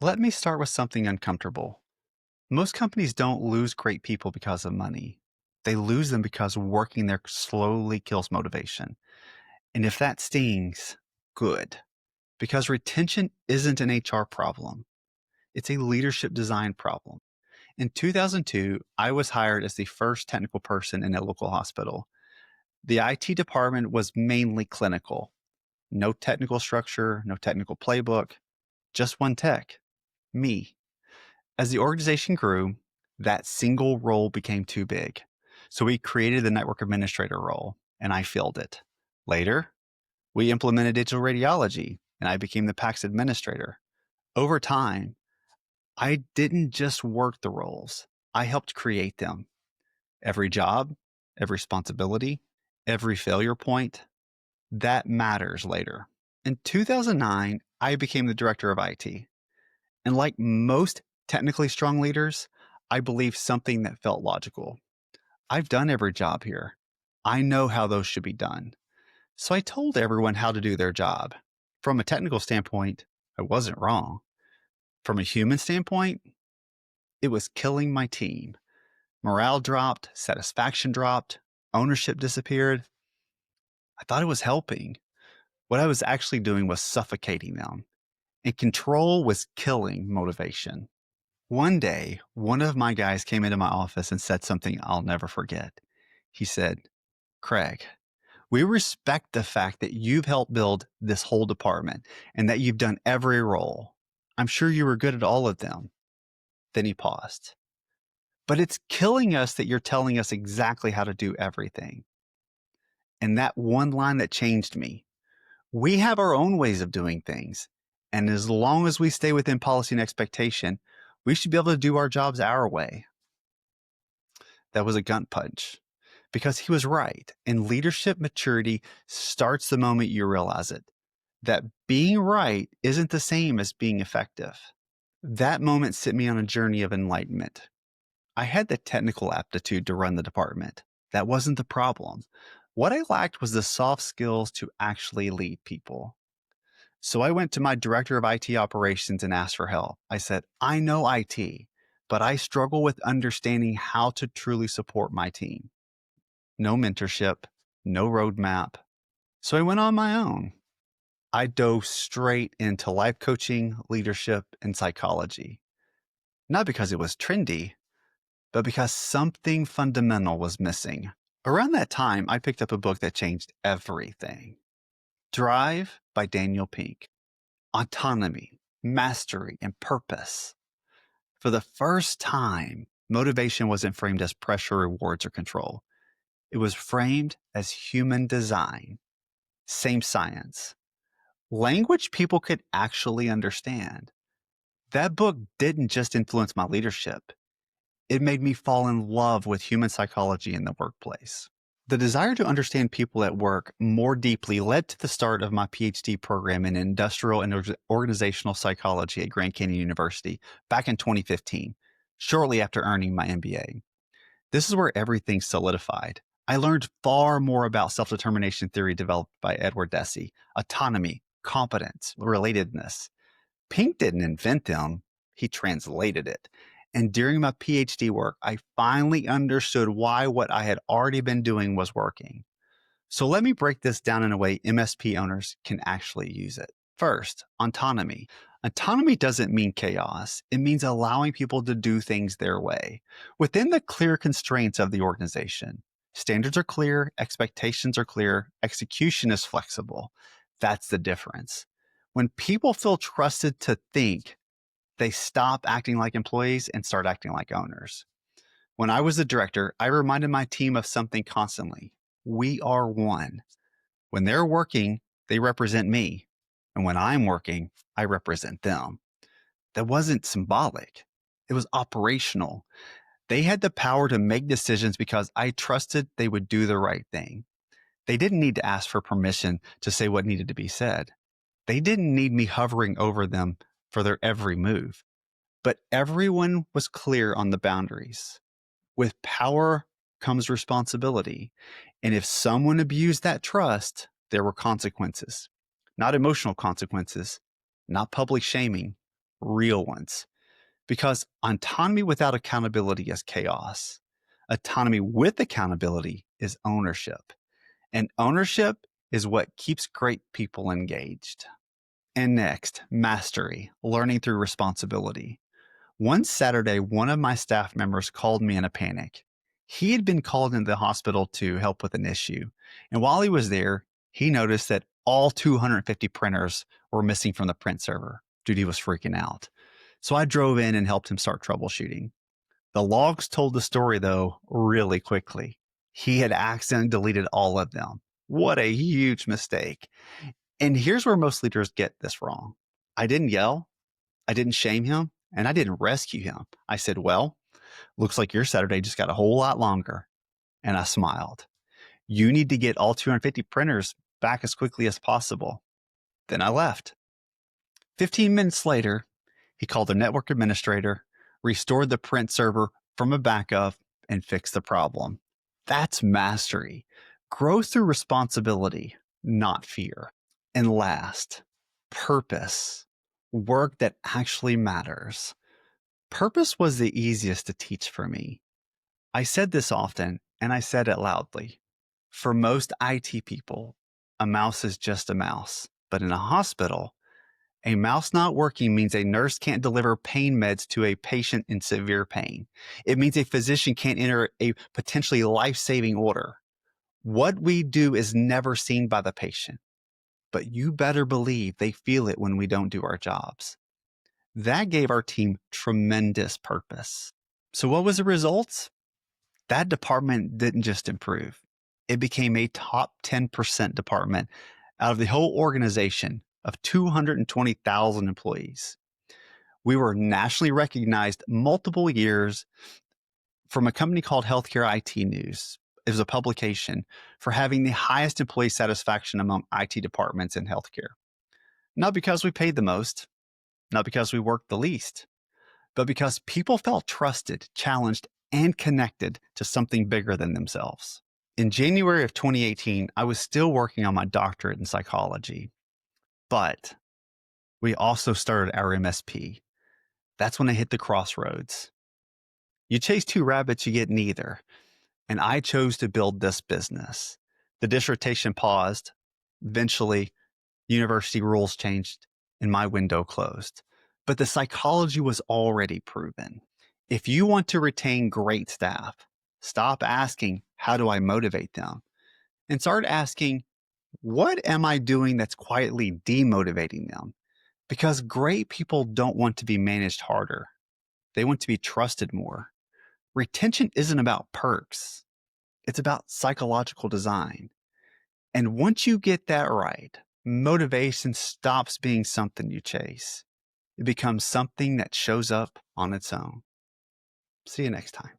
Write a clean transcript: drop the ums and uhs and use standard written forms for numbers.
Let me start with something uncomfortable. Most companies don't lose great people because of money. They lose them because working there slowly kills motivation. And if that stings, good. Because retention isn't an HR problem. It's a leadership design problem. In 2002, I was hired as the first technical person in a local hospital. The IT department was mainly clinical. No technical structure, no technical playbook, just one tech, me. As the organization grew, that single role became too big. So we created the network administrator role, and I filled it. Later, we implemented digital radiology, and I became the PACS administrator. Over time, I didn't just work the roles, I helped create them. Every job, every responsibility, every failure point, that matters later. In 2009, I became the director of IT. And like most technically strong leaders, I believed something that felt logical. I've done every job here. I know how those should be done. So I told everyone how to do their job. From a technical standpoint, I wasn't wrong. From a human standpoint, it was killing my team. Morale dropped, satisfaction dropped, ownership disappeared. I thought it was helping. What I was actually doing was suffocating them, and control was killing motivation. One day, one of my guys came into my office and said something I'll never forget. He said, Craig, we respect the fact that you've helped build this whole department and that you've done every role. I'm sure you were good at all of them. Then he paused. But it's killing us that you're telling us exactly how to do everything. And that one line that changed me. We have our own ways of doing things. And as long as we stay within policy and expectation, we should be able to do our jobs our way. That was a gut punch because he was right. And leadership maturity starts the moment you realize it, that being right isn't the same as being effective. That moment sent me on a journey of enlightenment. I had the technical aptitude to run the department. That wasn't the problem. What I lacked was the soft skills to actually lead people. So I went to my director of IT operations and asked for help. I said, I know IT, but I struggle with understanding how to truly support my team. No mentorship, no roadmap. So I went on my own. I dove straight into life coaching, leadership, and psychology. Not because it was trendy, but because something fundamental was missing. Around that time, I picked up a book that changed everything. Drive by Daniel Pink. Autonomy, mastery, and purpose. For the first time, motivation wasn't framed as pressure, rewards, or control. It was framed as human design. Same science. Language people could actually understand. That book didn't just influence my leadership. It made me fall in love with human psychology in the workplace. The desire to understand people at work more deeply led to the start of my PhD program in industrial and organizational psychology at Grand Canyon University back in 2015, shortly after earning my MBA. This is where everything solidified. I learned far more about self-determination theory developed by Edward Deci, autonomy, competence, relatedness. Pink didn't invent them, he translated it. And during my PhD work, I finally understood why what I had already been doing was working. So let me break this down in a way MSP owners can actually use it. First, autonomy. Autonomy doesn't mean chaos. It means allowing people to do things their way within the clear constraints of the organization. Standards are clear, expectations are clear, execution is flexible. That's the difference. When people feel trusted to think, they stop acting like employees and start acting like owners. When I was the director, I reminded my team of something constantly. We are one. When they're working, they represent me. And when I'm working, I represent them. That wasn't symbolic. It was operational. They had the power to make decisions because I trusted they would do the right thing. They didn't need to ask for permission to say what needed to be said. They didn't need me hovering over them for their every move. But everyone was clear on the boundaries. With power comes responsibility. And if someone abused that trust, there were consequences. Not emotional consequences, not public shaming, real ones. Because autonomy without accountability is chaos. Autonomy with accountability is ownership. And ownership is what keeps great people engaged. And next, mastery, learning through responsibility. One Saturday, one of my staff members called me in a panic. He had been called into the hospital to help with an issue. And while he was there, he noticed that all 250 printers were missing from the print server. Dude, he was freaking out. So I drove in and helped him start troubleshooting. The logs told the story, though, really quickly. He had accidentally deleted all of them. What a huge mistake. And here's where most leaders get this wrong. I didn't yell, I didn't shame him, and I didn't rescue him. I said, well, looks like your Saturday just got a whole lot longer. And I smiled. You need to get all 250 printers back as quickly as possible. Then I left. 15 minutes later, he called the network administrator, restored the print server from a backup, and fixed the problem. That's mastery. Growth through responsibility, not fear. And last, purpose. Work that actually matters. Purpose was the easiest to teach for me. I said this often, and I said it loudly. For most IT people, a mouse is just a mouse. But in a hospital, a mouse not working means a nurse can't deliver pain meds to a patient in severe pain. It means a physician can't enter a potentially life-saving order. What we do is never seen by the patient, but you better believe they feel it when we don't do our jobs. That gave our team tremendous purpose. So what was the results? That department didn't just improve. It became a top 10% department out of the whole organization of 220,000 employees. We were nationally recognized multiple years from a company called Healthcare IT News. It was a publication for having the highest employee satisfaction among IT departments in healthcare. Not because we paid the most, not because we worked the least, but because people felt trusted, challenged, and connected to something bigger than themselves. In January of 2018, I was still working on my doctorate in psychology, but we also started our MSP. That's when I hit the crossroads. You chase two rabbits, you get neither. And I chose to build this business. The dissertation paused. Eventually, university rules changed and my window closed. But the psychology was already proven. If you want to retain great staff, stop asking, how do I motivate them? And start asking, what am I doing that's quietly demotivating them? Because great people don't want to be managed harder. They want to be trusted more. Retention isn't about perks. It's about psychological design. And once you get that right, motivation stops being something you chase. It becomes something that shows up on its own. See you next time.